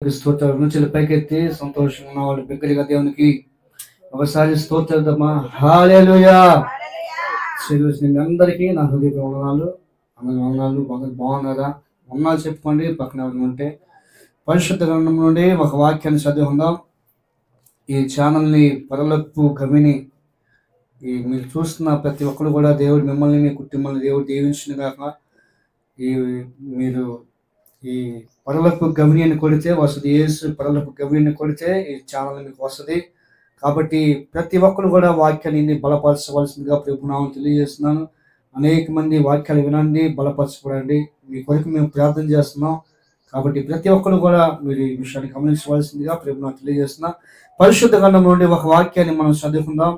దేవునికి స్తోత్రాలు. నుంచి పైకెత్తి సంతోషంగా ఉన్న వాళ్ళు బిగ్గరగా దేవునికి ఒకసారి స్తోత్రమా. హల్లెలూయా. మీ అందరికీ నా హృదయ వందనాలు. అందరూ బాగున్నారా? వందనాలు చెప్పుకోండి. పక్కన ఉంటే పరిశుద్ధ గ్రంథం నుండి ఒక వాక్యాన్ని చదువుకుందాం. ఈ ఛానల్ని పరలోకపు గవిని మీరు చూస్తున్న ప్రతి ఒక్కరు కూడా దేవుడు మిమ్మల్ని మీ కుటుంబాన్ని దేవుడు దీవించిన కాక మీరు ఈ పరలోకపు గవిని అని కొడితే వస్తుంది. యేసు పరలోకపు గవిని అని కొడితే ఈ ఛానల్ మీకు వస్తుంది. కాబట్టి ప్రతి ఒక్కరు కూడా వాక్యాన్ని బలపరచవలసిందిగా ప్రభునామం తెలియజేస్తున్నాను. అనేక మంది వాక్యాలు వినండి, బలపరచబడండి. మీ కొరకు మేము ప్రార్థన చేస్తున్నాం. కాబట్టి ప్రతి ఒక్కరు కూడా మీరు ఈ విషయాన్ని గమనించవలసిందిగా ప్రభునామం తెలియజేస్తున్నా. పరిశుద్ధ గ్రంథం నుండి ఒక వాక్యాన్ని మనం చదువుకుందాం.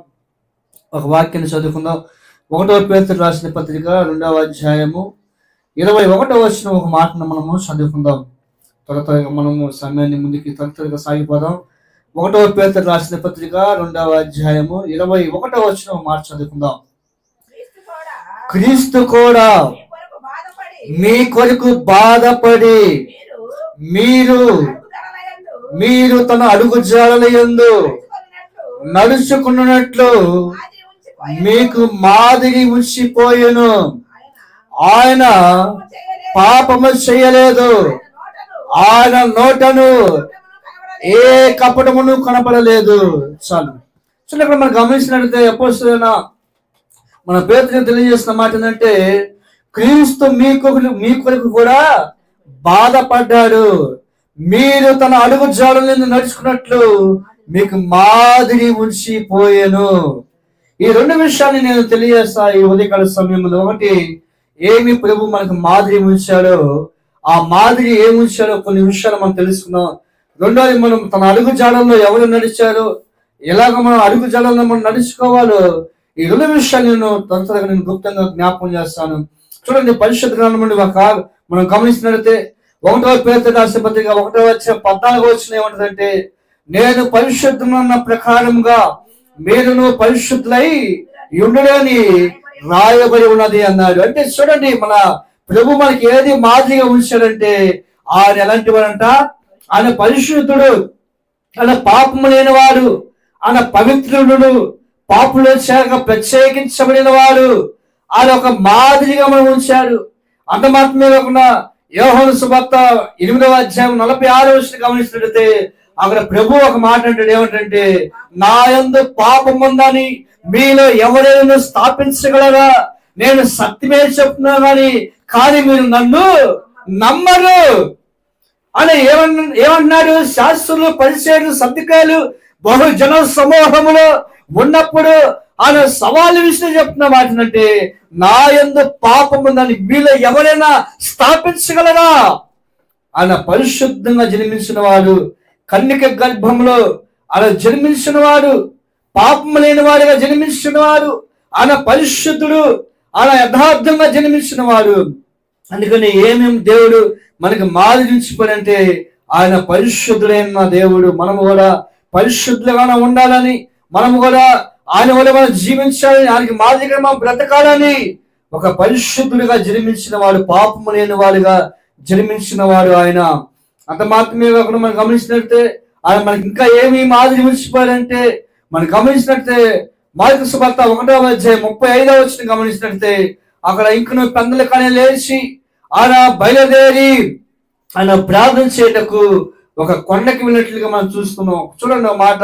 1వ పేతురు రాసిన పత్రిక 2వ అధ్యాయము 21వ వచనం ఒక మాటను మనము చదువుకుందాం. త్వరగా మనము సమయాన్ని ముందుకి త్వరగా సాగిపోదాం. 1వ పేతురు రాసిన పత్రిక 2వ అధ్యాయము 21వ వచనం ఒక మాట చదువుకుందాం. క్రీస్తు కూడా మీ కొరకు బాధపడి మీరు తన అడుగు జాడలయందు నడుచుకున్నట్లు మీకు మాదిరి ఉంచిపోయెను. ఆయన పాపము చేయలేదు, ఆయన నోటను ఏ కపటమును కనపడలేదు. చాలు. ఇక్కడ మనం గమనించినట్లయితే అపోస్తలుడైన మన పేతురు తెలియజేస్తున్న మాట ఏంటంటే, క్రీస్తు మీ కొరకు కూడా బాధపడ్డాడు. మీరు తన అడుగు జాడలను నడుచుకున్నట్లు మీకు మాదిరి ఉంచిపోయెను. ఈ రెండు విషయాన్ని నేను తెలియజేస్తా ఈ ఉదయకాల సమయంలో. ఒకటి, ఏమి ప్రభు మనకు మాదిరి ఉంచాడో, ఆ మాదిరి ఏమి ఉంచాడో కొన్ని విషయాలు మనం తెలుసుకుందాం. రెండోది, మనం తన అడుగు జాడల్లో ఎవరు నడిచారో, ఎలాగ మనం అడుగు జాడల్లో మనం నడుచుకోవాలో, ఈ రెండు విషయాలు నేను గుప్తంగా జ్ఞాపకం చేస్తాను. చూడండి, పరిశుద్ధ గ్రంథం నుండి మనం గమనిస్తున్నట్లయితే 1వ పేతురు రాసిన పత్రిక 1వ అధ్యాయం 14వ వచనం ఏమంటదంటే, నేను పరిశుద్ధున్న ప్రకారముగా మీరును పరిశుద్ధులై ఉండుడని రాయబడి ఉన్నది అన్నాడు. అంటే చూడండి, మన ప్రభు మనకి ఏది మాదిరిగా ఉంచాడంటే, ఆయన ఎలాంటి వాడంట, ఆయన పరిశుద్ధుడు, ఆయన పాపము లేనివాడు, ఆయన పవిత్రుడు, పాపులో చేరక ప్రత్యేకించబడిన వాడు. ఆయన ఒక మాదిరిగా మనం ఉంచాడు. అంత మాత్రమే కాకుండా యోహాను సువార్త 8వ అధ్యాయం 46వ వచనం గమనిస్తున్నట్లయితే అక్కడ ప్రభు ఒక మాట అంటాడు. ఏమంటే, నా యందు పాపం ఉందని మీలో ఎవరైనా స్థాపించగలరా? నేను సత్యమే చెప్తున్నాను కానీ మీరు నన్ను నమ్మరు అని ఏమన్నాడు? శాస్త్రులు, పరిసయ్యులు, సద్దుకాయులు బహుజన సమూహములో ఉన్నప్పుడు ఆయన సవాలు విషయం చెప్తున్న వాటినంటే, నా యందు పాపం ఉందని మీలో ఎవరైనా స్థాపించగలరా? ఆయన పరిశుద్ధంగా జన్మించిన వాడు, కన్యక గర్భంలో ఆయన జన్మించిన వాడు, పాపం లేని వాడిగా జన్మించిన వాడు, ఆయన పరిశుద్ధుడు, ఆయన యథార్థంగా జన్మించిన వాడు. అందుకని ఏమేమి దేవుడు మనకి మాదిరించిపోయాడంటే, ఆయన పరిశుద్ధుడైన దేవుడు. మనము కూడా పరిశుద్ధులుగా ఉండాలని, మనము కూడా ఆయన వల్ల మనం జీవించాలని, ఆయనకి మాదిరిగా మనం బ్రతకాలని ఒక పరిశుద్ధుడిగా జన్మించిన వాడు, పాపము లేని వాడిగా జన్మించిన వాడు ఆయన. అంత మాత్రమే కాకుండా మనం గమనించినట్టే ఆయన మనకి ఇంకా ఏమి మాదిరి ఉంచిపోయారంటే, మనం గమనించినట్టే మార్కు సువార్త 1వ అధ్యాయం 35వ వచనం గమనించినట్టే అక్కడ ఇంకను పెందల కానీ లేచి ఆయన బయలుదేరి ఆయన ప్రార్థన చేయటకు ఒక కొండకి వెళ్ళినట్లుగా మనం చూస్తున్నాం. చూడండి ఒక మాట,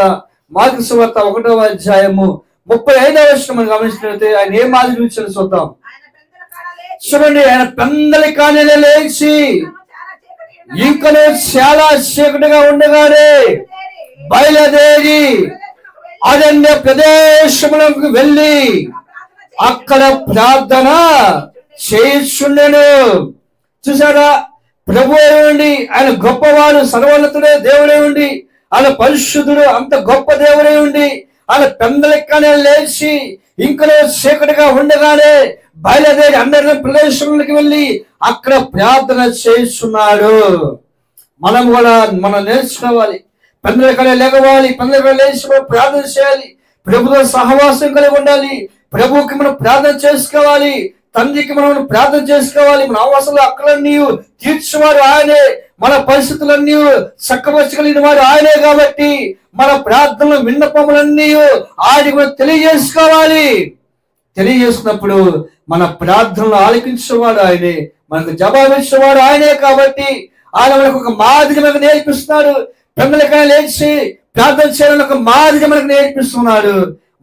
మార్కు సువార్త 1వ అధ్యాయము 35వ వచనం మనం గమనించినట్లయితే ఆయన ఏ మాదిరి ఉంచారో చూద్దాం. చూడండి, ఆయన పెందల కానీ లేచి ఇంకనే చాలా చీకటిగా ఉండగానే బయలుదేరి అరణ్య ప్రదేశములకు వెళ్ళి అక్కడ ప్రార్థన చేయుచుండెను. చూసారా, ప్రభు ఉండి ఆయన గొప్పవాడు, సర్వోన్నతుడే దేవుడే ఉండి, ఆయన పరిశుద్ధుడు, అంత గొప్ప దేవుడే ఉండి ఆయన పెందలెక్కనే లేచి ఇంకనే చీకటిగా ఉండగానే బయలుదేరి అన్ని ప్రదేశంలోకి వెళ్ళి అక్కడ ప్రార్థన చేస్తున్నాడు. మనం కూడా నేర్చుకోవాలి, పెందలెక్కనే లేవాలి, పెందలెక్కనే లేచి ప్రార్థన చేయాలి, ప్రభుతో సహవాసం కలిగి ఉండాలి, ప్రభువుకి మనం ప్రార్థన చేసుకోవాలి. తండ్రికి మనం ప్రార్థన చేసుకోవాలి. మన అవసరాలు అక్కలన్నీ తీర్చేవాడు ఆయనే, మన పరిస్థితులన్నీ చక్కపరచగలిగిన వాడు ఆయనే. కాబట్టి మన ప్రార్థనలు విన్నపములన్నీ ఆయనకు తెలియజేసుకోవాలి. తెలియజేసినప్పుడు మన ప్రార్థనలు ఆలకించేవాడు ఆయనే, మనకు జవాబిచ్చేవాడు ఆయనే. కాబట్టి ఆయన మనకు ఒక మాదిరి మనకు నేర్పిస్తున్నాడు. పెందలకాయ లేచి ప్రార్థన చేయాలని ఒక మాదిరి మనకు నేర్పిస్తున్నాడు.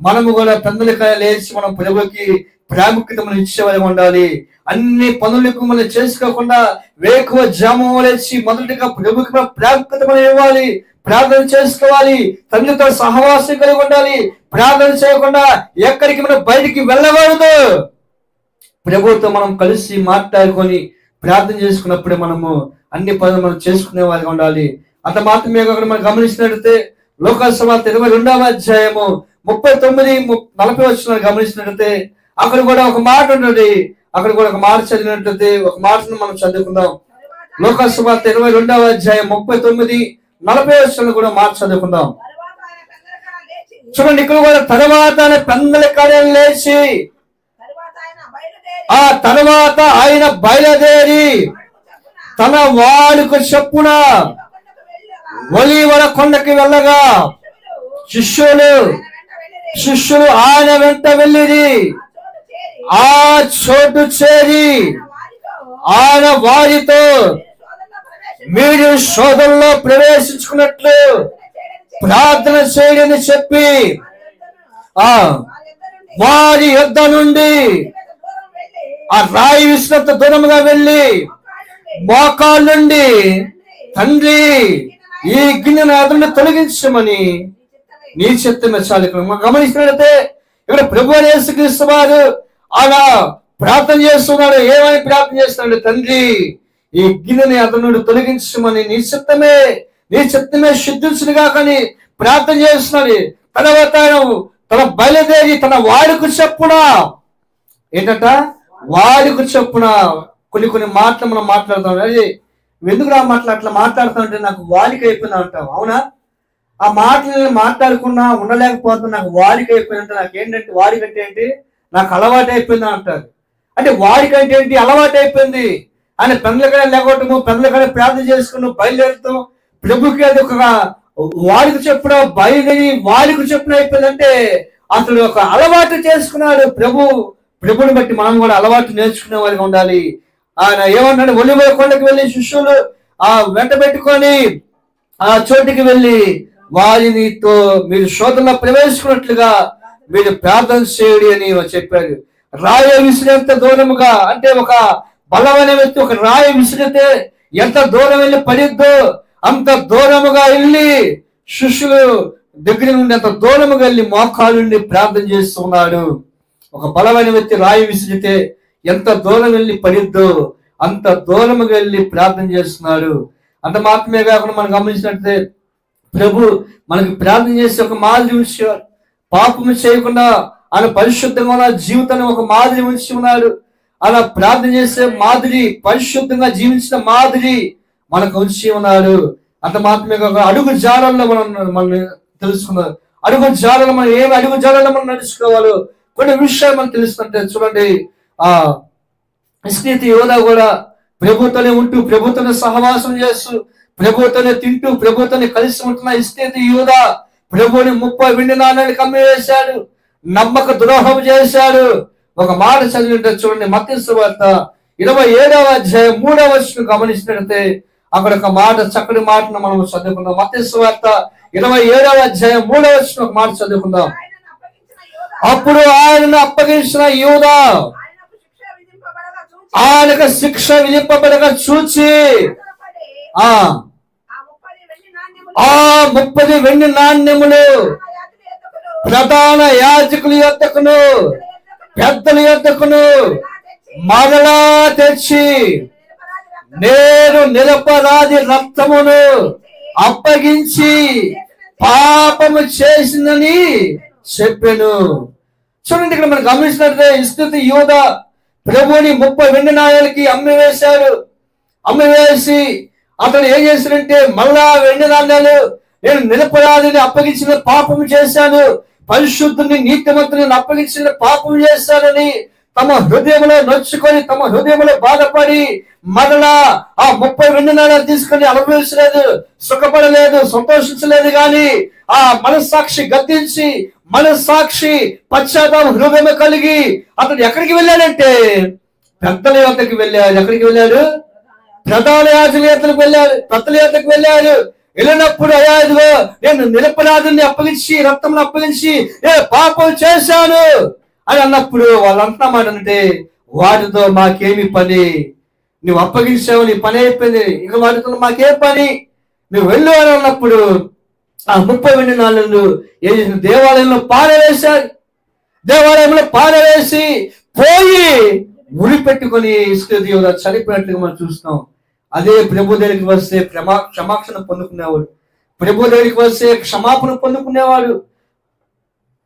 మనము కూడా పెందలకాయ లేచి మనం ప్రభుకి ప్రాముఖ్యత మనం ఇచ్చేవాళ్ళం ఉండాలి. అన్ని పనులకు మనం చేసుకోకుండా వేకువ జాము లేచి మొదటిగా ప్రభుకి మనం ప్రాముఖ్యత మనం ఇవ్వాలి. ప్రార్థన చేసుకోవాలి. తండ్రితో సహవాసం కలిగి ఉండాలి. ప్రార్థన చేయకుండా ఎక్కడికి మనం బయటికి వెళ్ళకూడదు. ప్రభుతో మనం కలిసి మాట్లాడుకొని ప్రార్థన చేసుకున్నప్పుడు మనము అన్ని పనులు మనం చేసుకునే వారిగా ఉండాలి. అంత మాత్రమే కాకుండా మనం గమనించినట్లయితే లోకాసు సువార్త 22వ అధ్యాయము 39-40 గమనించినట్లయితే అక్కడ కూడా ఒక మాట ఉన్నది. అక్కడ కూడా ఒక మాట చదివినట్లయితే ఒక మాటను మనం చదువుకుందాం. లోకాసు సువార్త 22వ అధ్యాయం 39-40 కూడా మాట చదువుకుందాం. చూడండి, ఇక్కడ కూడా తర్వాత పెందలకాయ లేచి ఆ తర్వాత ఆయన బయలుదేరి తన వాడుకు చొప్పున ఒలీవల కొండకి వెళ్ళగా శిష్యులు ఆయన వెంట వెళ్ళిరి. ఆ చోటు చేరి ఆయన వారితో మీరు శోధనలో ప్రవేశించుకున్నట్లు ప్రార్థన చేయని చెప్పి వారి యొద్ద నుండి ఆ రాయి విసినంత దూరంగా వెళ్ళి మోకాళ్ళ నుండి తండ్రి ఈ గిన్నెను అతన్ని తొలగించమని నీ చిత్తమే చాలు. ఇక్కడ మనం గమనించినట్లయితే ఇక్కడ ప్రభువు యేసుక్రీస్తు వారు అలా ప్రార్థన చేస్తున్నాడు. ఏమని ప్రార్థన చేస్తున్నాడు? తండ్రి ఈ గిన్నెని అతను నుండి తొలగించమని నీ చిత్తమే శుద్ధించునుగా కానీ ప్రార్థన చేస్తున్నాడు. తర్వాత తన బయలుదేరి తన వాడుకు చెప్పున ఏంటంట వాడుకు చెప్పున కొన్ని మాటలు మనం మాట్లాడుతాం. అది ఎందుకు అట్లా మాట్లాడుతామంటే నాకు వాడిక అయిపోయింది అంటాం. అవునా? ఆ మాటలు మాట్లాడకుండా ఉండలేకపోతున్నా, నాకు వాడిక అయిపోయిందంటే నాకు ఏంటంటే వాడికంటే ఏంటి, నాకు అలవాటు అయిపోయింది అంటారు. అంటే వాడికంటే ఏంటి, అలవాటు అయిపోయింది. ఆయన పెందలకాయ లేకపోవటము, పెందలకాయ ప్రార్థన చేసుకుని బయలుదేరుతాం ప్రభుకి అది ఒక వాడికి చెప్పిన బయలుదేరి వాడికి చెప్పిన అయిపోయిందంటే అతడు ఒక అలవాటు చేసుకున్నాడు. ప్రభుని బట్టి మనం కూడా అలవాటు నేర్చుకునే వారిగా ఉండాలి. ఆయన ఏమన్నాడు? ఒలీవల కొండకి వెళ్ళి శిష్యులు వెంట పెట్టుకొని ఆ చోటికి వెళ్ళి వారినితో మీరు శోధనలో ప్రవేశించినట్లుగా మీరు ప్రార్థన చేయడి అని చెప్పాడు. రాయి విసిరేంత దూరముగా, అంటే ఒక బలమైన వ్యక్తి ఒక రాయి విసిరితే ఎంత దూరం వెళ్ళి పడిద్దో అంత దూరముగా వెళ్ళి శిష్యులు దగ్గర నుండి అంత దూరముగా వెళ్ళి మోకాళ్ళ నుండి ప్రార్థన చేస్తున్నాడు. ఒక బలమైన వ్యక్తి రాయి విసిరితే ఎంత దూరం వెళ్ళి పడిద్దో అంత దూరముగా వెళ్ళి ప్రార్థన చేస్తున్నాడు. అంత మాత్రమే కాకుండా మనం గమనించినట్లయితే ప్రభు మనకి ప్రార్థన చేసి ఒక మాదిరి ఉంచి, పాపము చేయకుండా ఆయన పరిశుద్ధంగా ఉన్న జీవితాన్ని ఒక మాదిరి ఉంచి ఉన్నాడు. అలా ప్రార్థన చేసే మాదిరి, పరిశుద్ధంగా జీవించిన మాదిరి మనకు ఉంచి ఉన్నాడు. అంత మాత్రమే కాకుండా అడుగు జాడల్లో మనం తెలుసుకున్నాం. అడుగు జాడలో మనం ఏమి అడుగు జాడల్లో మనం నడుచుకోవాలో కొన్ని విషయాలు మనం తెలుస్తుంటే చూడండి. ఇస్కరియోతు యోధా కూడా ప్రభుతోనే ఉంటూ, ప్రభుతోనే సహవాసం చేస్తూ, ప్రభుతోనే తింటూ, ప్రభుతోనే కలిసి ఉంటున్న ఇస్కరియోతు యోధా ప్రభుని 30 వెండి నాణేలు కమ్మివేశాడు, నమ్మక ద్రోహం చేశాడు. ఒక మాట చదివింటే చూడండి, మత్తయి సువార్త 27వ అధ్యాయం 3వ వచనం గమనించినట్లయితే అక్కడ ఒక మాట, చక్కటి మాటను మనం చదువుకుందాం. మత్తయి సువార్త 27వ అధ్యాయం 3వ వచనం ఒక మాట చదువుకుందాం. అప్పుడు ఆయనను అప్పగించిన యూదా ఆయనకు శిక్ష విధింపబడగా చూచి ఆ 30 వెండి నాణ్యములు ప్రధాన యాజకుల యొద్దకును పెద్దల యొద్దకును మరలా తెచ్చి నేను నిరపరాధి రక్తమును అప్పగించి పాపము చేసిందని చెప్పాను. చూడండి, ఇక్కడ మనం గమనించినట్లయితే ఇస్కరియోతు యూదా ప్రభుని 30 వెండి నాణేలకి అమ్మివేసి అతను ఏం చేశాడంటే, మళ్ళా వెండి నాణేలు నేను నిరపరాధిని అప్పగించిన పాపం చేశాను, పరిశుద్ధుని నీతిమంతుని అప్పగించిన పాపం చేశానని తమ హృదయంలో నొచ్చుకొని, తమ హృదయంలో బాధపడి మరలా ఆ 30 వెండి నాణాలు తీసుకొని అనుభవించలేదు, సుఖపడలేదు, సంతోషించలేదు. కానీ ఆ మనస్సాక్షి గద్దించి, మనస్సాక్షి పశ్చాత్తాప హృదయం కలిగి అతడు ఎక్కడికి వెళ్ళాడంటే పెద్దల యొద్దకు వెళ్ళాడు. ఎక్కడికి వెళ్ళాడు? ప్రధాన యాజకుల యొద్దకు వెళ్ళాడు, పెద్దల యొద్దకు వెళ్ళాడు. వెళ్ళినప్పుడు, అయ్యా ఇదిగో నేను నిరపరాధిని అప్పగించి, రక్తం అప్పగించి పాపం చేశాను అని అన్నప్పుడు వాళ్ళంతా మాట అంటే, వాటితో మాకేమి పని, నువ్వు అప్పగించావు, నీ పని అయిపోయింది, ఇక వాటితో మాకే పని, నువ్వు వెళ్ళు అని అన్నప్పుడు ఆ 30 వెండి నాణాలు ఏం చేసిన? దేవాలయంలో పారవేశాడు. దేవాలయంలో పారవేసి పోయి ఉరి పెట్టుకొని ఇస్కరియోతు చనిపోయినట్లుగా మనం చూస్తున్నాం. అదే ప్రభు దగ్గరికి వస్తే క్షమాక్షణ పొందుకునేవాడు, ప్రభు దగ్గరికి వస్తే క్షమాపణ పొందుకునేవాడు,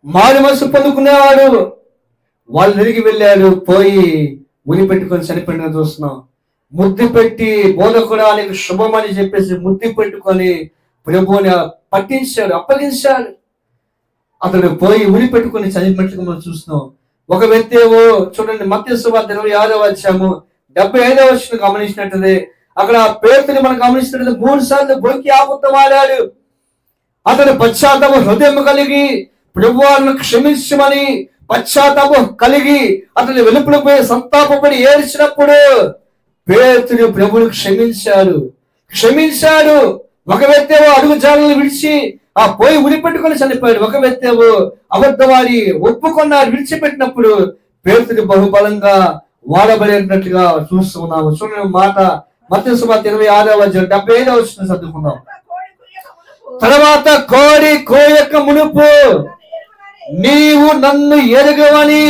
మారు మనసు పొందుకునేవాడు. వాళ్ళు తిరిగి వెళ్ళాడు, పోయి ఉరి పెట్టుకొని చనిపోయిన చూస్తున్నాం. ముద్దు పెట్టి బోధకుడా నీకు శుభమని చెప్పేసి ముద్దు పెట్టుకొని ప్రభువుని పట్టించాడు, అప్పగించాడు. అతడు పోయి ఉరి పెట్టుకొని చనిపోయినట్లుగా మనం చూస్తున్నాం. ఒక వ్యక్తి ఏవో చూడండి, మత్తయి సువార్త 26వ అధ్యాయము 75వ వచనం గమనించినట్లయితే అక్కడ పేతురుని మనం గమనించినట్లయితే 3 సార్లు బొంకి అబద్ధం ఆడాడు. అతడు పశ్చాత్తాప హృదయం కలిగి ప్రభువును క్షమించమని పశ్చాత్తాపం కలిగి అతని వెలుపల పోయి సంతాపపడి ఏడ్చినప్పుడు పేతురు ప్రభువును క్షమించాడు. ఒక వ్యక్తి ఏవో అడుగు జాడలు విడిచి ఆ పోయి ఉరిపెట్టుకొని చనిపోయాడు. ఒక వ్యక్తి ఏవో అబద్ధవాడి ఒప్పుకున్నాడు, విడిచిపెట్టినప్పుడు పేతురు బహుబలంగా వాడబడినట్లుగా చూస్తూ ఉన్నాము. చూడండి మాట, మత్తయి సువార్త 26వ అధ్యాయం 75వ వచనం చదువుకున్నాం. తర్వాత కోడి కోయక మునుపు నీవు నన్ను ఎరుగవని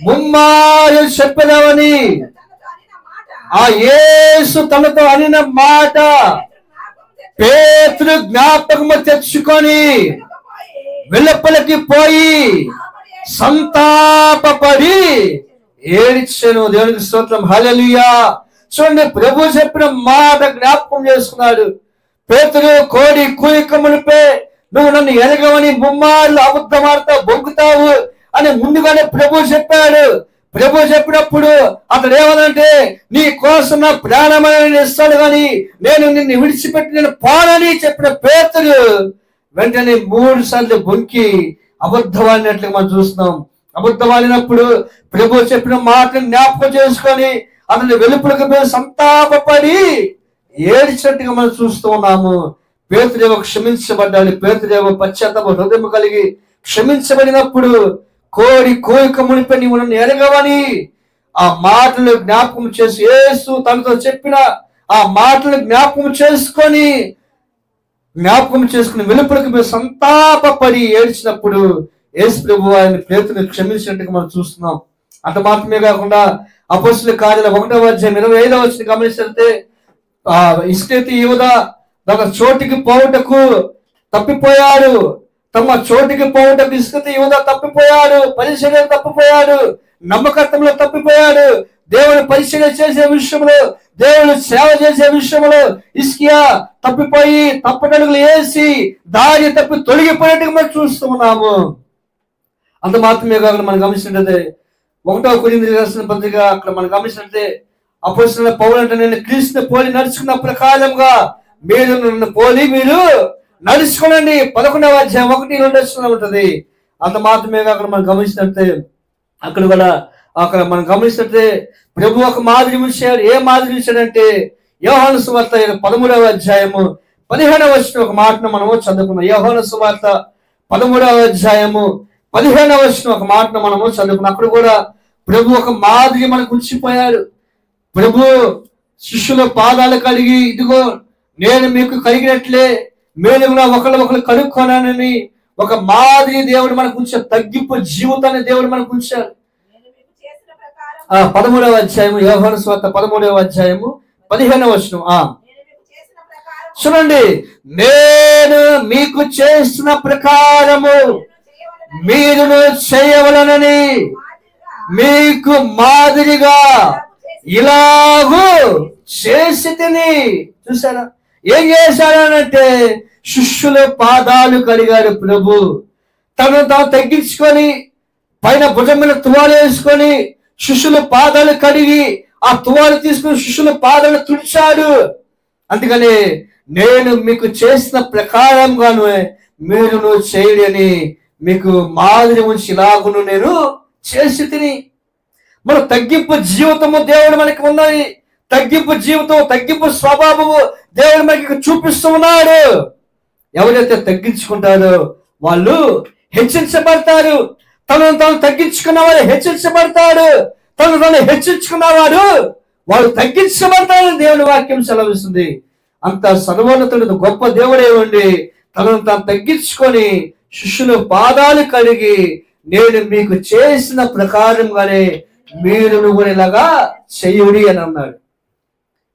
ముమ్మారు చెప్పదవని ఆ యేసు తనతో అనిన మాట పేతురు జ్ఞాపకము తెచ్చుకొని వెలుపలికి పోయి సంతాపపడి ఏడ్చెను. దేవునికి స్తోత్రం, హల్లెలూయా. చూడండి, ప్రభు చెప్పిన మాట జ్ఞాపకం చేసుకున్నాడు. పేతురు కోడి కూయక మునిపే నువ్వు నన్ను ఎరగవని ముమ్మార్లు అబద్ధమాడతావు, బొంకుతావు అని ముందుగానే ప్రభు చెప్పాడు. ప్రభు చెప్పినప్పుడు అతడు ఏమనంటే, నీ కోసం నా ప్రాణమైన ఇస్తాడు కానీ నేను నిన్ను విడిచిపెట్టి నేను పానని చెప్పిన పేతురు వెంటనే 3 సార్లు బొంకి అబద్ధవాడినట్లుగా మనం చూస్తున్నాం. అబద్ధవాడినప్పుడు ప్రభు చెప్పిన మాటను జ్ఞాపకం చేసుకొని అతన్ని వెలుపలకు పోయి సంతాపపడి ఏడ్చినట్టుగా మనం చూస్తూ ఉన్నాము. పేతురేమో క్షమించబడ్డాడు. పేతురేమో పశ్చాత్తాప హృదయం కలిగి క్షమించబడినప్పుడు కోడి కోయిక మునిపై నీవు నన్ను ఎరగవని ఆ మాటలు జ్ఞాపకం చేసి యేసు తనతో చెప్పిన ఆ మాటలు జ్ఞాపకం చేసుకొని వెలుపలికి పోయి సంతాపపడి ఏడ్చినప్పుడు యేసు ప్రభు ఆయన పేతురుని క్షమించినట్టుగా మనం చూస్తున్నాం. అంత మాత్రమే కాకుండా అపోస్తలుల కార్యాలు 1వ అధ్యాయం 25వ వచనం గమనిస్తే ఇస్కరియోతు యూదా తన చోటికి పోవుటకు తప్పిపోయాడు. తమ చోటికి పోవుటకు ఇస్కరియోతు యూదా తప్పిపోయాడు. పరిచర్య తప్పిపోయాడు, నమ్మకత్వంలో తప్పిపోయాడు. దేవుని పరిచర్య చేసే విషయంలో, దేవుని సేవ చేసే విషయంలో ఇస్కియా తప్పిపోయి తప్పటడుగులు వేసి దారి తప్పి తొలగిపోయినట్టుగా మనం చూస్తూ ఉన్నాము. అంత మాత్రమే కాకుండా మనం గమనించినట్లయితే 1వ కొరింథీయులకు రాసిన పత్రిక అక్కడ మనం గమనించినట్లయితే అపోస్తలుడైన పౌలు అంటే, నేను క్రీస్తుని పోలి నడుచుకున్న ప్రకారంగా మీరు నన్ను పోలి మీరు నడుచుకోనండి. 11వ అధ్యాయం 1-2 వచనం ఉంటుంది. అంత మాత్రమే కాకుండా మనం గమనించినట్లయితే అక్కడ మనం గమనించినట్లయితే ప్రభు ఒక మాదిరి ఉంచాడు. ఏ మాదిరి ఉంచాడంటే యోహాను సువార్త 13వ అధ్యాయము 15వ వచనం ఒక మాటను మనము చదువుకున్నాం. యోహాను సువార్త 13వ అధ్యాయము 15వ వచనం ఒక మాటను మనము చదువుకున్నాం. అక్కడ కూడా ప్రభు ఒక మాదిరి మనకు ఉంచిపోయాడు. ప్రభు శిష్యుల పాదాలు కడిగి, ఇదిగో నేను మీకు కలిగినట్లే మీరు కూడా ఒకళ్ళు కడుక్కోనని ఒక మాదిరి దేవుడు మనకు ఉంచాడు. తగ్గింపు జీవితాన్ని దేవుడు మనకు ఉంచాడు. 13వ అధ్యాయము యోహాను సువార్త 13వ అధ్యాయము 15వ వచనం చూడండి. నేను మీకు చేసిన ప్రకారము మీరును చేయవలనని మీకు మాదిరిగా ఇలాగూ చేసి తిని. చూసారా ఏం చేశాడనంటే శిష్యుల పాదాలు కడిగాడు ప్రభు. తను తాను తగ్గించుకొని పైన భుజం మీద తువాలు వేసుకొని శిష్యుల పాదాలు కడిగి ఆ తువాలు తీసుకుని శిష్యుల పాదాలు తుడిచాడు. అందుకని నేను మీకు చేసిన ప్రకారంగాను మీరు చేయడి అని మీకు మాదిరి ఉంచి ఇలాగును నేను చేసి తిని. మన తగ్గింపు జీవితము దేవుడు మనకి ఉన్నది. తగ్గింపు జీవితం, తగ్గింపు స్వభావము దేవుడు మనకి చూపిస్తూ ఉన్నాడు. ఎవరైతే తగ్గించుకుంటారో వాళ్ళు హెచ్చరించబడతారు. తనను తాను తగ్గించుకున్న వాడు హెచ్చరించబడతాడు. తను తాను హెచ్చరించుకున్నవాడు వాడు తగ్గించబడతాడని దేవుని వాక్యం సెలవిస్తుంది. అంత సర్వోన్నతుడు గొప్ప దేవుడే ఉండి తనను తాను తగ్గించుకొని శిష్యుల పాదాలు కడిగి నేను మీకు చేసిన ప్రకారంగానే మీరు కూడా ఇలాగా చెయ్యుడి అని అన్నాడు.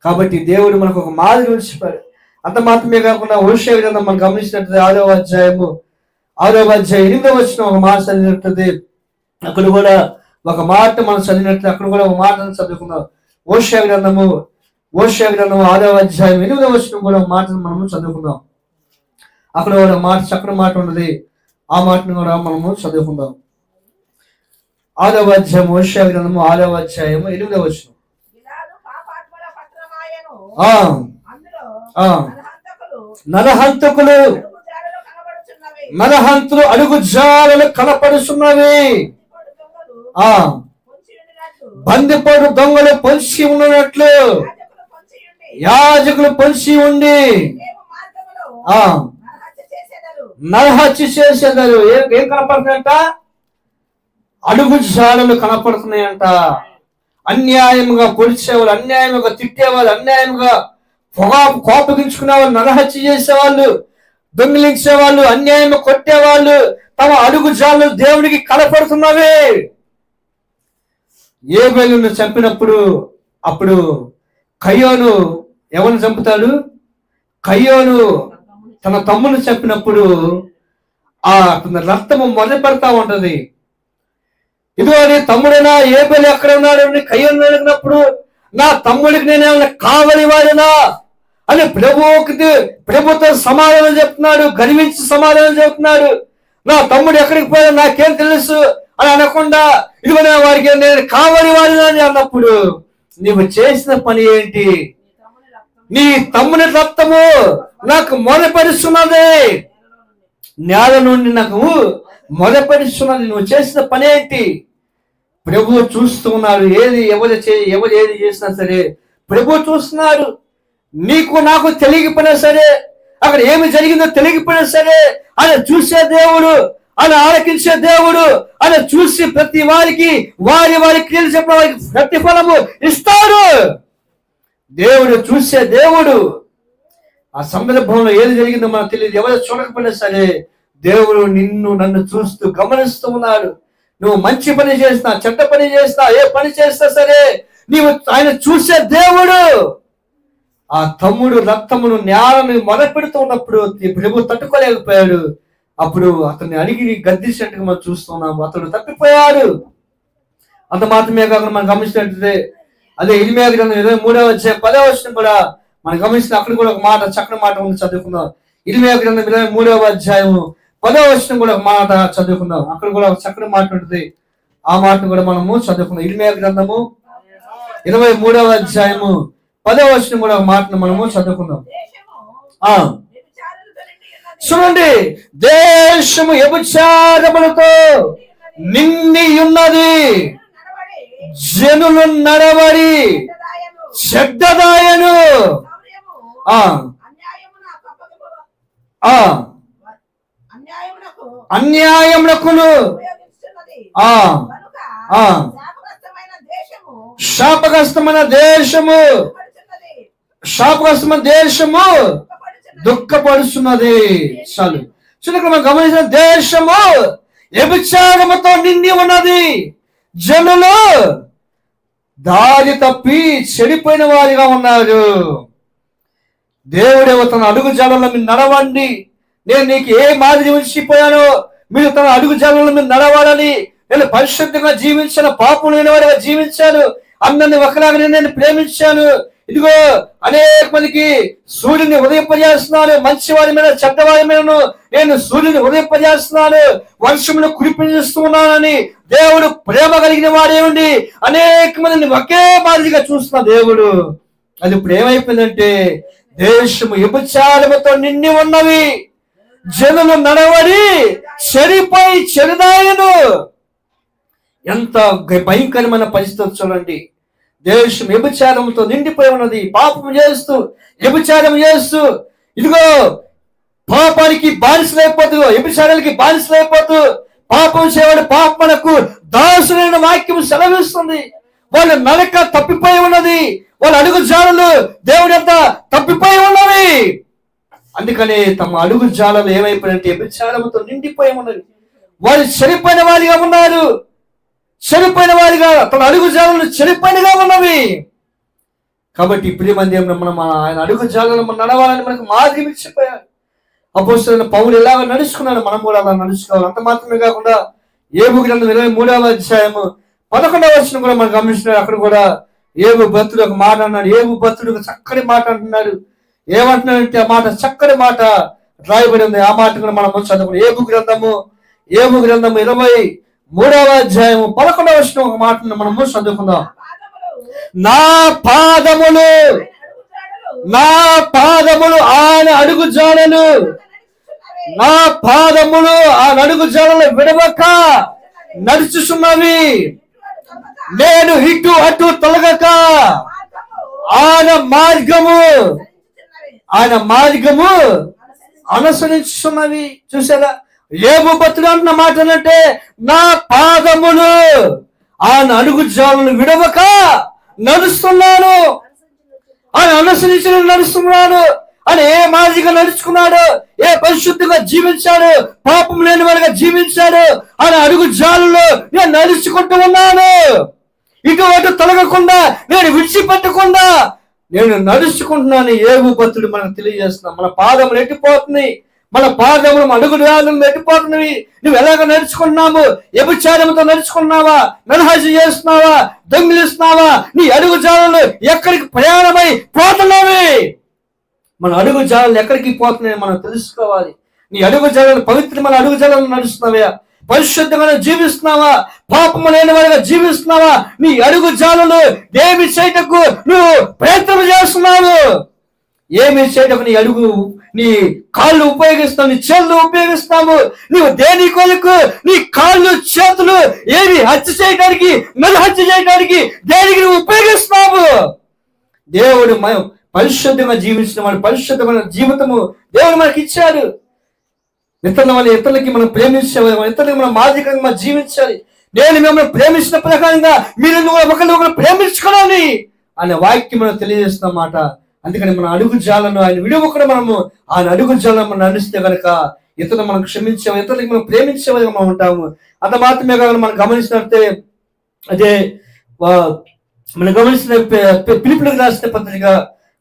కాబట్టి దేవుడు మనకు ఒక మాదిరి ఉంచిపోయాడు. అంత మాత్రమే కాకుండా హోషేయ గ్రంథం మనం గమనించినట్లయితే 6వ అధ్యాయం 8వ వచనం ఒక మాట చదివినట్లయితే అక్కడ కూడా ఒక మాట మనం చదివినట్లయితే అక్కడ కూడా ఒక మాట చదువుకున్నాం. హోషేయ గ్రంథము 6వ అధ్యాయం 8వ వచనం కూడా ఒక మాటను మనము చదువుకుందాం. అక్కడ కూడా మాట చక్కని మాట ఉన్నది. ఆ మాటను కూడా మనము చదువుకుందాం. 6వ అధ్యాయం హోషేయ గ్రంథము 6వ అధ్యాయం 8వ వచనం. నరహంతులు అడుగు జాలలు కనపడుచున్నవి. బందిపోటు దొంగలు పొంచి ఉన్నట్లు యాజకులు పొంచి ఉండి నరహత్య చేసేదారు. ఏం కనపడుతున్నాయంట? అడుగు జాలలు కనపడుతున్నాయంట. అన్యాయంగా పొడిచేవాళ్ళు, అన్యాయంగా తిట్టేవాళ్ళు, అన్యాయంగా కోపగించుకునేవాళ్ళు, నరహత్య చేసేవాళ్ళు, దొంగిలించేవాళ్ళు, అన్యాయంగా కొట్టేవాళ్ళు తమ అడుగు జాలలు దేవుడికి కనపడుతున్నవి. ఏబేలును చంపినప్పుడు అప్పుడు కయ్యోను ఎవరిని చంపుతాడు? కయ్యోను తన తమ్ముని చంపినప్పుడు ఆ రక్తము మొదలుపెడతా ఉంటది. ఇదిగో నీ తమ్ముడైనా ఏబేలు ఎక్కడ ఉన్నాడు అని కయ్యోను అడిగినప్పుడు నా తమ్ముడికి నేనేమన్నా కావలి వాడినా అని ప్రభుతో సమాధానం చెప్తున్నాడు. గర్వించి సమాధానం చెప్తున్నాడు. నా తమ్ముడు ఎక్కడికి పోయా నాకేం తెలుసు అని అనకుండా ఇదిగో వారికి నేను కావలి వాడినా అని అన్నప్పుడు నీవు చేసిన పని ఏంటి? నీ తమ్ముని రక్తము నాకు మొదలుపరుస్తున్నది, నేల నుండి నాకు మొదలుపరుస్తున్నది. నువ్వు చేసిన పని ఏంటి? ప్రభు చూస్తూ ఉన్నాడు. ఎవరు ఏది చేసినా సరే ప్రభు చూస్తున్నాడు. నీకు నాకు తెలియకపోయినా సరే, అక్కడ ఏమి జరిగిందో తెలియకపోయినా సరే ఆయన చూసే దేవుడు, ఆయన ఆలకించే దేవుడు. ఆయన చూసి ప్రతి వారికి వారి క్రియలు చెప్పిన వారికి ప్రతిఫలము ఇస్తాడు. దేవుడు చూసే దేవుడు. ఆ సందర్భంలో ఏది జరిగిందో మనకు తెలియదు. ఎవరు చూడకపోయినా సరే దేవుడు నన్ను చూస్తూ గమనిస్తూ ఉన్నాడు. నువ్వు మంచి పని చేసినా, చెడ్డ పని చేసినా, ఏ పని చేసినా సరే నీవు ఆయన చూసే దేవుడు. ఆ తమ్ముడు రక్తమును నేలను మొదలుపెడుతూ ఉన్నప్పుడు ప్రభు తట్టుకోలేకపోయాడు. అప్పుడు అతన్ని అడిగి గద్దించినట్టుగా మనం చూస్తున్నాము. అతడు తప్పిపోయాడు. అంత మాత్రమే కాకుండా మనం గమనించినట్లయితే అదే ఇర్మీయా గ్రంథం 23వ అధ్యాయం 10వ వచనం కూడా మనం గమనించిన అక్కడ కూడా ఒక మాట చక్కని మాట ఉంది, చదువుకుందాం. ఇర్మీయా గ్రంథం 23వ అధ్యాయం 10వ వచనం కూడా ఒక మాట చదువుకుందాం. అక్కడ కూడా ఒక చక్కని మాట ఉంటుంది. ఆ మాటను కూడా మనము చదువుకుందాం. ఇర్మీయా గ్రంథము 23వ అధ్యాయము 10వ వచనం కూడా ఒక మాటను మనము చదువుకుందాం. చూడండి, దేశము వ్యభిచారములతో నిండి ఉన్నది, జనులు నడవడి చెడ్డదాయను, అన్యాయమునకును శాపగ్రస్తమైన దేశము దుఃఖపడుతున్నది. చాలు చూడక మనం గమనించిన దేశము వ్యభిచారముతో నిండి ఉన్నది. జనులు దారి తప్పి చెడిపోయిన వారిగా ఉన్నారు. దేవుడేమో తన అడుగు జాడల్లో మీరు నడవండి, నేను నీకు ఏ మాదిరి ఉంచిపోయానో మీరు తన అడుగు జాడల్లో మీరు నడవాలని, నేను పరిశుద్ధంగా జీవించాను, పాపం లేని వారిగా జీవించాను, అందరినీ ఒకలాగా నేను ప్రేమించాను, ఇదిగో అనేక మందికి సూర్యుని ఉదయింపజేస్తున్నాను, మంచి వారి మీద చెడ్డవారి మీదను నేను సూర్యుని ఉదయింపజేస్తున్నాను, వర్షమును కురిపించుస్తున్నానని దేవుడు ప్రేమ కలిగిన వాడే ఉండి అనేక మందిని ఒకే మాదిరిగా చూస్తున్న దేవుడు. అది ఇప్పుడు ఏమైపోయిందంటే దేశము వ్యభిచారముతో నిండి ఉన్నవి, జనులు నడవడి చెడిపోయి చెడుదాయను. ఎంత భయంకరమైన పరిస్థితి చూడండి. దేశం వ్యభిచారంతో నిండిపోయి ఉన్నది. పాపం చేస్తూ వ్యభిచారం చేస్తూ ఇదిగో పాపానికి బానిసలైపోతూ వ్యభిచారాలకి బానిసలైపోతూ పాపం చేయవాడు పాపమునకు దాసులైన వాక్యం సెలవిస్తుంది. వాళ్ళ నడక తప్పిపోయి ఉన్నది, వాళ్ళ అడుగు జాడలు దేవుడి అంతా తప్పిపోయి ఉన్నవి. అందుకనే తమ అడుగు జాడలు ఏమైపోయినట్టు వ్యభిచారంతో నిండిపోయి ఉన్నది. వాళ్ళు చెడిపోయిన వారిగా ఉన్నారు, చెడిపోయిన వారిగా తన అడుగు జాడలు చెడిపోయినగా ఉన్నవి. కాబట్టి ప్రియమంది మనం ఆయన అడుగు జాడలు మనం నడవాలని మనకు మాదిరి ఇచ్చిపోయారు. అపోస్తలుడైన పౌలు ఎలాగ నడుచుకున్నాడు, మనం కూడా అలా నడుచుకోవాలి. అంత మాత్రమే కాకుండా యోబు గ్రంథం 23వ అధ్యాయము 11వ వచనం కూడా మనం గమనించినాడు. అక్కడ కూడా యోబు భక్తుడు ఒక మాట అన్నాడు. యోబు భక్తుడు ఒక చక్కటి మాట అంటున్నాడు. ఏమంటున్నాడంటే ఆ మాట చక్కటి మాట రాయబడి ఉంది. ఆ మాట కూడా మనం చదువుకున్నాం. యోబు గ్రంథము 23వ అధ్యాయము 11వ వచనం ఒక మాటను మనము చదువుకుందాం. నా పాదములు ఆయన అడుగు జాడలు, నా పాదములు ఆ అడుగు జాడలు విడవక నడుచుచున్నవి, నేను ఇటు అటు తొలగక ఆయన మార్గము అనుసరించున్నవి. చూసారా, యోబు భక్తుడు అంటున్న మాట అంటే నా పాదములు ఆయన అడుగు జాడలు విడవక నడుస్తున్నాను, ఆయన అనుసరించి నడుస్తున్నాడు. ఆయన ఏ మాదిరిగా నడుచుకున్నాడు, ఏ పరిశుద్ధిగా జీవించాడు, పాపం లేని వాడిగా జీవించాడు. ఆయన అడుగు జాడల్లో నేను నడుచుకుంటూ ఉన్నాను. ఇటు తొలగకుండా నేను విడిచిపెట్టకుండా నేను నడుచుకుంటున్నాను. యోబు భక్తుడు మనకు తెలియజేస్తున్నాం. మన పాదములు ఎట్టిపోతుంది, మన పాదములు అడుగు జాడలు ఎట్టిపోతున్నవి. నువ్వు ఎలాగ నడుచుకున్నావు? వ్యభిచారంతో నడుచుకున్నావా? నరహత్య చేస్తున్నావా? దొంగిలిస్తున్నావా? నీ అడుగు జాడలు ఎక్కడికి ప్రయాణమై పోతున్నావి? మన అడుగు జాడలు ఎక్కడికి పోతున్నాయి మనం తెలుసుకోవాలి. నీ అడుగు జాడలు పవిత్రమైన అడుగు జాడలు నడుస్తున్నావా? పరిశుద్ధంగా జీవిస్తున్నావా? పాపము లేని వాడిగా జీవిస్తున్నావా? నీ అడుగు జాడలు ఏమి చేయటకు నువ్వు ప్రయత్నం చేస్తున్నావు? ఏమి చేయటకు నీ కాళ్ళు ఉపయోగిస్తావు, నీ చేతులు ఉపయోగిస్తావు. నీవు దేని కొరకు నీ కాళ్ళు చేతులు ఏమి హత్య చేయడానికి, నరహత్య చేయడానికి దేనికి నువ్వు ఉపయోగిస్తున్నావు? దేవుడు పరిశుద్ధంగా జీవించిన వాడు పరిశుద్ధమైన జీవితము దేవుడు మనకి ఇచ్చాడు. ఇతరులకి మనం ప్రేమించాలి, ఇతరులకి మనం మాదిరికంగా మనం జీవించాలి. నేను మిమ్మల్ని ప్రేమించిన ప్రకారంగా మీరు ఒకరు ప్రేమించుకోవాలి అనే వాక్యం మనం తెలియజేస్తున్న మాట. అందుకని మన అడుగు జాలను ఆయన విడవకుండా మనము ఆయన అడుగు జాలను మనం నడిస్తే కనుక ఇతరులు మనం క్షమించాము, ఇతరులకి మనం ప్రేమించే విధంగా మనం ఉంటాము. అంత మాత్రమే కాకుండా మనం గమనించినట్టే అదే మనం గమనించిన ఫిలిప్పీయులకు రాసిన పత్రిక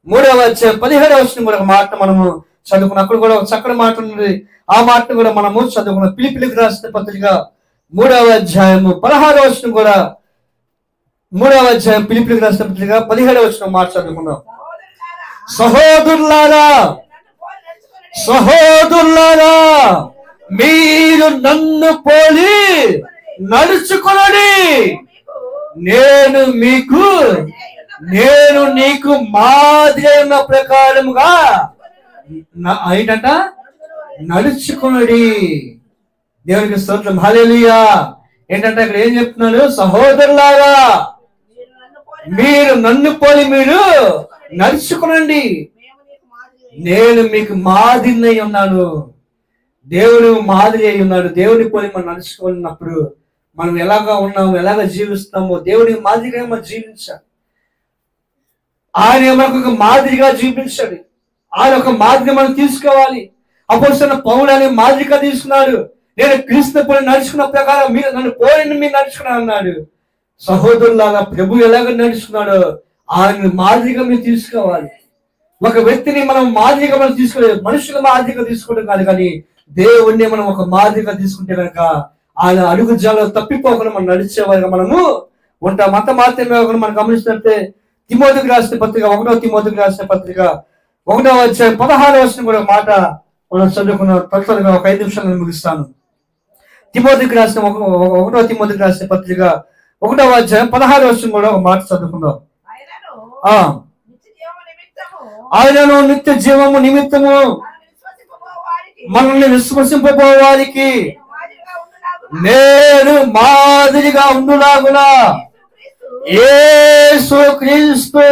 3వ అధ్యాయం 17వ వచనం కూడా ఒక మాట మనము చదువుకున్నాం. అక్కడ కూడా ఒక చక్కటి మాట ఉంది. ఆ మాటను కూడా మనము చదువుకున్నాం. ఫిలిప్పీయులకు రాసిన పత్రిక 3వ అధ్యాయము 16వ వచనం కూడా 3వ అధ్యాయం ఫిలిప్పీయులకు రాసిన పత్రిక 17వ వచనం మాట చదువుకున్నాం. సహోదరులారా మీరు నన్ను పోలి నడుచుకొనండి, నేను నీకు మాదిరి ఉన్న ప్రకారముగా ఏంటంట నడుచుకొనుడి. దేవునికి స్తోత్రం, హల్లెలూయా. ఏంటంటే ఇక్కడ ఏం చెప్తున్నాడు? సహోదరులారా మీరు నన్ను పోలి మీరు నడుచుకునండి, నేను మీకు మాదిరి అయి ఉన్నాను. దేవుడు మాదిరి అయి ఉన్నాడు. దేవుని పోలి మనం నడుచుకున్నప్పుడు మనం ఎలాగా ఉన్నాము, ఎలాగ జీవిస్తామో దేవుడికి మాదిరిగా మనం జీవించాలి. ఆయన మనకు ఒక మాదిరిగా జీవించాడు. ఆయన ఒక మాదిరిగా మనం తీసుకోవాలి. అపోస్తలుడైన పౌలు అనే మాదిరిగా తీసుకున్నాడు. నేను క్రీస్తు పోలి నడుచుకున్న ప్రకారం మీరు నన్ను పోలిని మీరు నడుచుకున్నాను అన్నాడు. సహోదరులాగా ప్రభు ఎలాగ నడుచుకున్నాడో ఆయన మాదిరిగా మీరు తీసుకోవాలి. ఒక వ్యక్తిని మనం మాదిరిగా మనం తీసుకోలేదు, మనుషుల మాదిరిగా తీసుకోవడం కాదు, కానీ దేవుణ్ణి మనం ఒక మాదిరిగా తీసుకుంటే కనుక ఆయన అడుగు జాడలు తప్పిపోకుండా మనం నడిచేవారిగా మనము ఉంటాం. అంత మాత్రమే కాకుండా మనం గమనించినట్టే తిమోతికి రాసిన పత్రిక 1వ తిమోతికి రాసిన పత్రిక 1వ అధ్యాయం 16వ వచనం కూడా మాట మనం చదువుకున్నాం. త్వరగా ఒక 5 నిమిషాలు ముగిస్తాను. తిమోతికి రాసిన 1వ తిమోతికి రాసిన పత్రిక 1వ అధ్యాయం 16వ వచనం కూడా ఒక మాట చదువుకుందాం. ఆయనను నిత్య జీవము నిమిత్తము మనల్ని విశ్వసింపబోవారికి నేను మాదిరిగా ఉండులాగున యేసుక్రీస్తు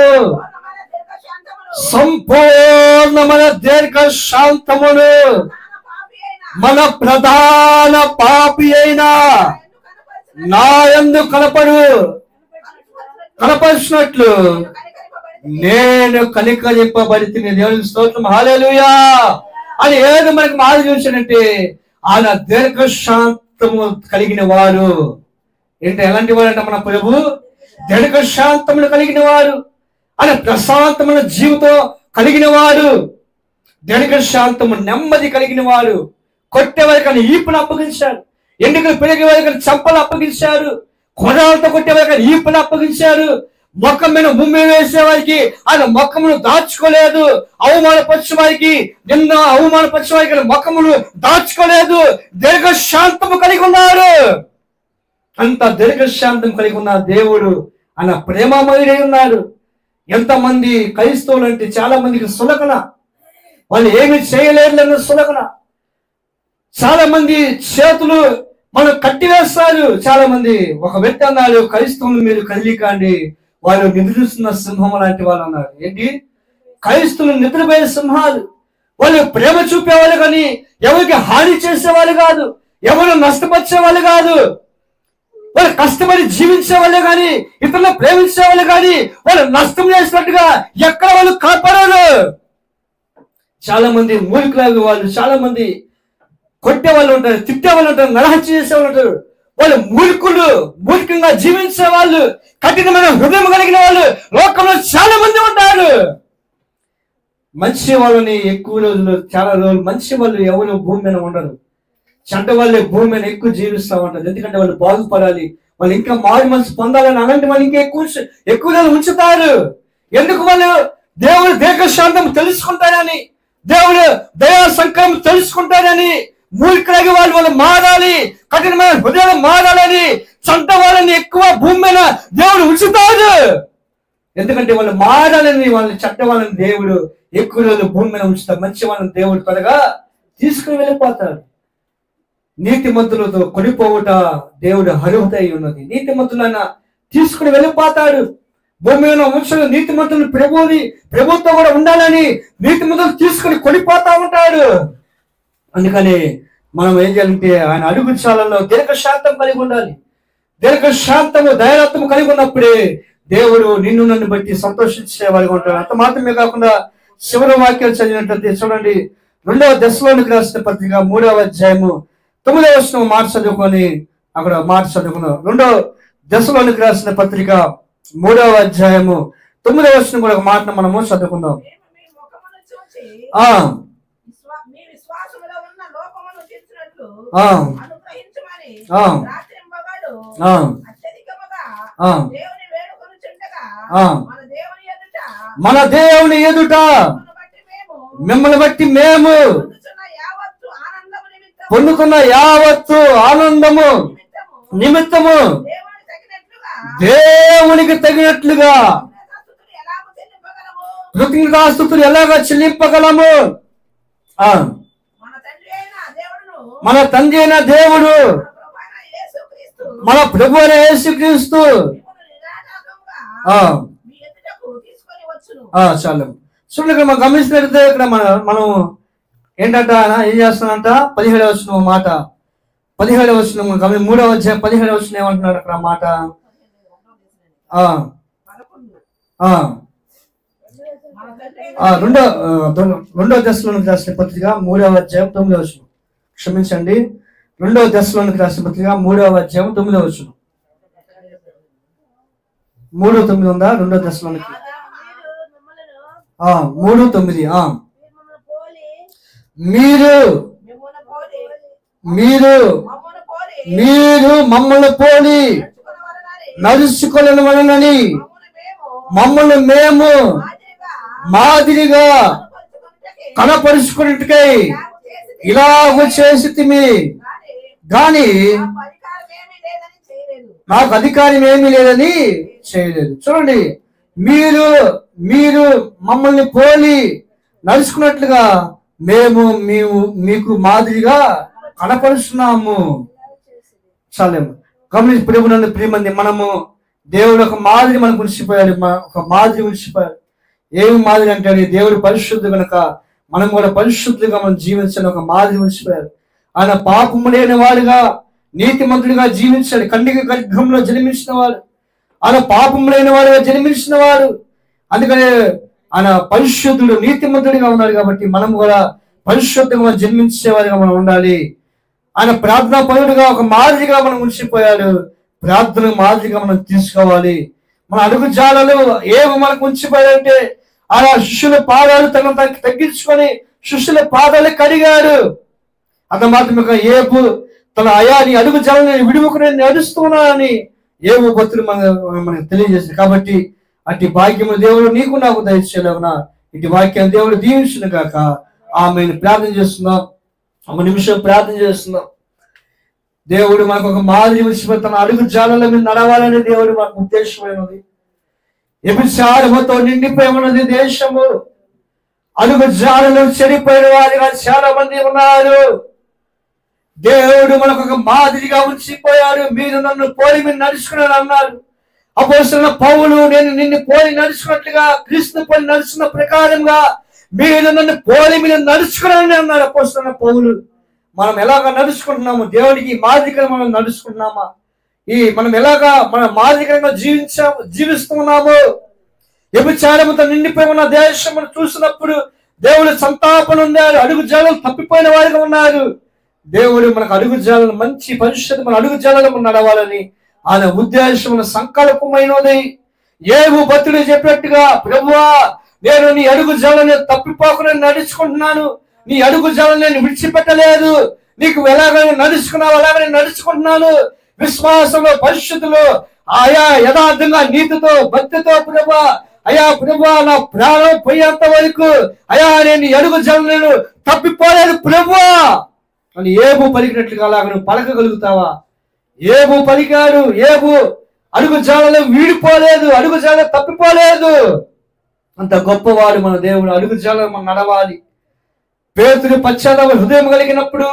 సంపూర్ణమైన దీర్ఘ శాంతమును మన ప్రధాన పాపి అయిన నా యందు కనపరిచినట్లు నేను కనికరింపబడితిని. దేవునికి స్తోత్రం, హల్లెలూయా. అని ఏది మనకి మాదిరి చూసాడంటే ఆయన దీర్ఘశాంతము కలిగిన వారు. ఏంటి ఎలాంటి వారు అంటే మన ప్రభు దీర్ఘశాంతమును కలిగిన వారు, ఆయన ప్రశాంతమైన జీవితం కలిగిన వారు, దీర్ఘశాంతము నెమ్మది కలిగిన వారు. కొట్టేవారికి ఆయన ఈపును అప్పగించారు, ఎన్నికలు పెరిగే వారికి చంపలు అప్పగించారు, కొడాలతో కొట్టేవారికి ఈపును అప్పగించారు, మొక్కం మీద ముమ్మి వేసేవారికి ఆయన మొక్కమును దాచుకోలేదు, అవమానపరిచే వారికి నిన్న అవమానపరిచే వారికి మొక్కమును దాచుకోలేదు. దీర్ఘశాంతము కలిగి ఉన్నారు. అంత దీర్ఘశాంతం కలిగి ఉన్న దేవుడు ఆయన ప్రేమమయుడై ఉన్నారు. ఎంతమంది క్రైస్తవులు అంటే చాలా మందికి సులకన, వాళ్ళు ఏమి చేయలేరు సులకన. చాలా మంది చేతులు మనం కట్టివేస్తారు. చాలా మంది ఒక వ్యక్తి అన్నారు, క్రైస్తవులు మీరు కదిలికాండి, వాళ్ళు నిద్రిస్తున్న సింహం లాంటి వాళ్ళు అన్నారు. ఏంటి? క్రైస్తవులు నిద్రపోయే సింహాలు. వాళ్ళు ప్రేమ చూపేవాళ్ళు కానీ ఎవరికి హాని చేసేవాళ్ళు కాదు, ఎవరు నష్టపరిచే వాళ్ళు కాదు. వాళ్ళు కష్టపడి జీవించే వాళ్ళే కానీ ఇతరులు ప్రేమించే వాళ్ళు కానీ వాళ్ళు నష్టం చేసినట్టుగా ఎక్కడ వాళ్ళు కాపాడారు. చాలా మంది మూలికలాగా వాళ్ళు, చాలా మంది కొట్టే వాళ్ళు ఉంటారు, తిట్టే వాళ్ళు ఉంటారు, నరహత్య చేసే వాళ్ళు ఉంటారు. వాళ్ళు మూర్ఖంగా జీవించే వాళ్ళు, కఠినమైన హృదయం కలిగిన వాళ్ళు లోకంలో చాలా మంది ఉంటారు. మంచి వాళ్ళని ఎక్కువ రోజులు, చాలా రోజులు మంచి వాళ్ళు ఎవరు భూమి మీద ఉండరు. చెడ్డ వాళ్ళే భూమి మీద ఎక్కువ జీవిస్తూ ఉంటారు. ఎందుకంటే వాళ్ళు బాగుపడాలి, వాళ్ళు ఇంకా మారు మనసు పొందాలని అలాంటి వాళ్ళు ఇంకా ఎక్కువ రోజులు ఉంచుతారు. ఎందుకు? వాళ్ళు దేవుడు దీర్ఘశాంతం తెలుసుకుంటారని, దేవుడు దయా సంకల్పం తెలుసుకుంటారని. మూర్ఖులకి వాళ్ళు మారాలి, కఠినమైన హృదయాలు మారాలని చంట వాళ్ళని ఎక్కువ భూమి మీద దేవుడు ఉంచుతాడు. ఎందుకంటే వాళ్ళు మారాలని, వాళ్ళని చట్ట వాళ్ళని దేవుడు ఎక్కువ రోజులు భూమి మీద ఉంచుతారు. మంచి వాళ్ళని దేవుడు త్వరగా తీసుకుని వెళ్ళిపోతాడు. నీతిమంతులతో కొనిపోవుట దేవుడు అర్హత అయి ఉన్నది. నీతిమంతులైనా తీసుకుని వెళ్ళిపోతాడు. భూమి మీద ఉంచడం నీతిమంతులు ప్రభుత్వం కూడా ఉండాలని నీతిమంతులు తీసుకుని కొనిపోతా ఉంటాడు. అందుకని మనం ఏం చేయాలంటే ఆయన అడుగు చాలలో దీర్ఘశాంతం కలిగి ఉండాలి. దీర్ఘశాంతము దయాత్వము కలిగి ఉన్నప్పుడే దేవుడు నిన్ను నన్ను బట్టి సంతోషించేవాడిగా ఉంటాడు. అంత మాత్రమే కాకుండా చివరి వాక్యాలు చదివినట్లయితే చూడండి, 2వ దశలోనికి రాసిన పత్రిక 3వ అధ్యాయము 9వ వచనం మాట చదువుకొని అక్కడ మాట చదువుకున్నాం. 2వ దశలోనికి రాసిన పత్రిక 3వ అధ్యాయము 9వ వచనం కూడా ఒక మాటను మనము చదువుకుందాం. మన దేవుని ఎదుట మిమ్మల్ని బట్టి మేము పొందుకున్న యావత్తు ఆనందము నిమిత్తము దేవునికి తగినట్లుగా కృతజ్ఞతాస్తుతులు ఎలాగ చెల్లింపగలము? మన తండ్రి అయిన దేవుడు, మన ప్రభు అయిన యేసుక్రీస్తు చాలు. చూడండి, మనం గమనించినట్లయితే ఇక్కడ మనం ఏంటంట, ఏం చేస్తానంట 17వ వచనం మాట, 17వ వచనం 3వ అధ్యాయం 17వ వచనం ఏమంటున్నాడు అక్కడ మాట? 2వ దశలోనికి రాసిన పత్రిక 3వ అధ్యాయం 9వ వచనం. క్షమించండి, 2వ దశలోనికి రాసిన పత్రిక 3వ అధ్యాయం 9వ వచనం. 3:9 ఉందా? 2వ దశలోనికి 3:9. మీరు మమ్మల్ని పోలి నడుచుకోలేని వలనని మమ్మల్ని మేము మాదిరిగా కనపరుచుకున్నట్టుకై ఇలాగ చేసితిమి, గాని నాకు అధికారం ఏమీ లేదని చేయలేదు. చూడండి, మీరు మీరు మమ్మల్ని పోలి నడుచుకున్నట్లుగా మేము మీకు మాదిరిగా కనపరుస్తున్నాము. చాలేము గమనించి ప్రేమనందు ప్రియమంది, మనము దేవుడు ఒక మాదిరి మనకు ఉంచిపోయాడు, ఒక మాదిరి ఉంచిపోయాడు. ఏమి మాదిరి అంటే దేవుడు పరిశుద్ధి కనుక మనం కూడా పరిశుద్ధిగా మనం జీవించాలని ఒక మాదిరి ఉంచిపోయాడు. ఆయన పాపము లేని వాడుగా నీతిమంతుడిగా జీవించాడు. కన్యక గర్భంలో జన్మించిన వాడు, ఆయన పాపము లేని వాడుగా జన్మించిన వాడు. అందుకనే ఆయన పరిశుద్ధుడు నీతిమంతుడిగా ఉన్నాడు. కాబట్టి మనం కూడా పరిశుద్ధంగా జన్మించేవాడిగా మనం ఉండాలి. ఆయన ప్రార్థనా పరుడుగా ఒక మాదిరిగా మనం ఉంచిపోయాడు. ప్రార్థన మాదిరిగా మనం తీసుకోవాలి. మన అడుగు జాడలు ఏమి మనకు ఉంచిపోయాడంటే ఆయన శిష్యుల పాదాలు తనకు తగ్గించుకొని శిష్యుల పాదాలు కడిగాడు. అంత మాత్రమే ఏబు తన నీ అడుగు జాడని విడువకుని నడుస్తున్నానని ఏబు భక్తులు మనకు తెలియజేసింది. కాబట్టి అట్టి భాగ్యము దేవుడు నీకు నాకు దయచేయలేవునా ఇటు వాక్యాన్ని దేవుడు దీవించును కాక. ఆమెను ప్రార్థన చేస్తున్నాం. ఒక నిమిషం ప్రార్థన చేస్తున్నాం. దేవుడు మనకు ఒక మాదిరి విషయం తన అడుగు జాడల మీద నడవాలని దేవుడు మనకు ఉద్దేశమైనది. వ్యభిచారముతో నిండిపోయి ఉన్నది దేశము. అడుగు జాడలు చెడిపోయిన వారిగా చాలా మంది ఉన్నారు. దేవుడు మనకు ఒక మాదిరిగా ఉంచిపోయాడు. మీరు నన్ను పోలి మీరు నడుచుకున్నాను అన్నారు అపోస్తలుడైన పౌలు. నేను నిన్ను పోలి నడుచుకున్నట్లుగా క్రీస్తు పోలి నడుచుకున్న ప్రకారంగా మీరు నన్ను పోలి మీరు నడుచుకున్నానని అన్నాడు అపోస్తలుడైన పౌలు. మనం ఎలాగ నడుచుకుంటున్నాము? దేవుడికి మాదిరిగా మనం నడుచుకుంటున్నామా? మనం ఎలాగా మన మాదిరికంగా జీవిస్తున్నాము? వ్యభిచారముతో నిండిపోయి ఉన్న దేశం చూసినప్పుడు దేవుడు సంతాపన ఉన్నారు. అడుగు జాడలు తప్పిపోయిన వారిగా ఉన్నారు. దేవుడు మనకు అడుగు జాడలు మంచి పరిశుద్ధ మన అడుగు జాడలు నడవాలని ఆయన ఉద్దేశం సంకల్పమైనది. ఏబు భక్తుడు చెప్పినట్టుగా, ప్రభువా నేను నీ అడుగు జాడని తప్పిపోకుండా నడుచుకుంటున్నాను, నీ అడుగు జాడని నేను విడిచిపెట్టలేదు, నీకు ఎలాగైనా నడుచుకున్నావు అలాగనే నడుచుకుంటున్నాను. విశ్వాసంలో పరిశుద్ధులు ఆయా యథార్థంగా నీతితో భక్తితో ప్రభువా ప్రభువా నా ప్రాణం పోయేంత వరకు నేను అడుగు జాడలను తప్పిపోలేదు ప్రభువా అని ఏబు పలికినట్లుగా అలాగ నువ్వు పలకగలుగుతావా? ఏబు పలికాడు. ఏబు అడుగు జాడలు వీడిపోలేదు, అడుగు జాడలు తప్పిపోలేదు. అంత గొప్పవాడు మన దేవుడు. అడుగు జాడలు మనం నడవాలి. పేతురు పశ్చాత్తాప హృదయం కలిగినప్పుడు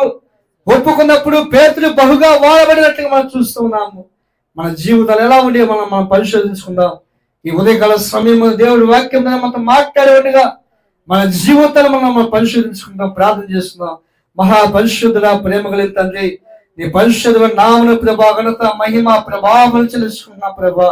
ఒప్పుకున్నప్పుడు పేతురు బహుగా వాడబడినట్లుగా మనం చూస్తున్నాము. మన జీవితాలు ఎలా ఉండే మనం పరిశోధించుకుందాం. ఈ ఉదయకాల సమయంలో దేవుడి వాక్యం మనతో మాట్లాడేట్టుగా మన జీవితాలు మనం పరిశోధించుకుందాం, ప్రార్థన చేస్తున్నాం. మహాపరిశుద్ధుడ ప్రేమ కలిగిన తండ్రి, నీ పరిశుద్ధ నామమున ప్రభా ఘనత మహిమ ప్రభావం చెల్లించుకున్నా ప్రభా.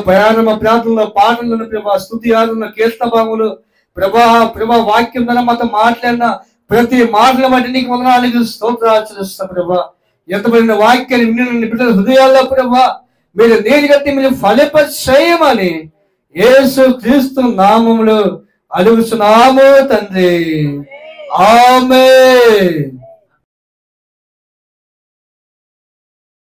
ప్రయాణ ప్రార్థనలో పాటలను ప్రభా, స్తుతి ఆరాధన కీర్తన భాగములు ప్రభా వాక్యం ద్వారా మాతో మాట్లాడిన ప్రతి మాటల బట్టి నీకు వందనాలు స్తోత్రాలు చెల్లిస్తా ప్రభా. ఎంతబడిన వాక్యాన్ని విని బిడ్డల హృదయాల్లో ప్రభా మీరు నీరు కట్టి మీరు ఫలింపచేయమని యేసు క్రీస్తు నామములో అడుగుచున్నాము తండ్రి. ఆమేన్.